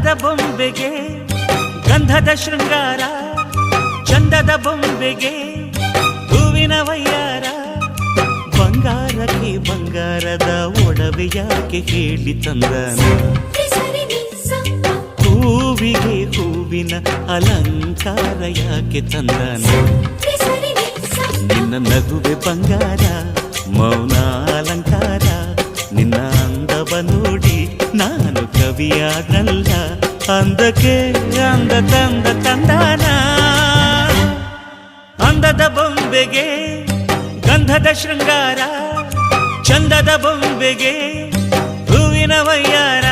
ಅಂದದ ಬೊಂಬೆಗೆ ಗಂಧದ ಶೃಂಗಾರ, ಚಂದದ ಬೊಂಬೆಗೆ ಹೂವಿನ ವಯ್ಯಾರ. ಬಂಗಾರಕ್ಕೆ ಬಂಗಾರದ ಒಡವೆ ಯಾಕೆ ಹೇಳಿ ತಂದನ, ಹೂವಿಗೆ ಹೂವಿನ ಅಲಂಕಾರ ಯಾಕೆ ತಂದನ. ನಿನ್ನ ನಗುವೆ ಬಂಗಾರ, ಮೌನ ಅಲಂಕಾರ, ನಿನ್ನ ಅಂದವ ನೋಡಿ ನಾನು ಕವಿಯಾದಲ್ಲ. ಅಂದಕ್ಕೆ ಅಂದ ತಂದ ತಂದಾನ, ಅಂದದ ಬೊಂಬೆಗೆ ಗಂಧದ ಶೃಂಗಾರ, ಚಂದದ ಬೊಂಬೆಗೆ ಹೂವಿನ ವಯ್ಯಾರ.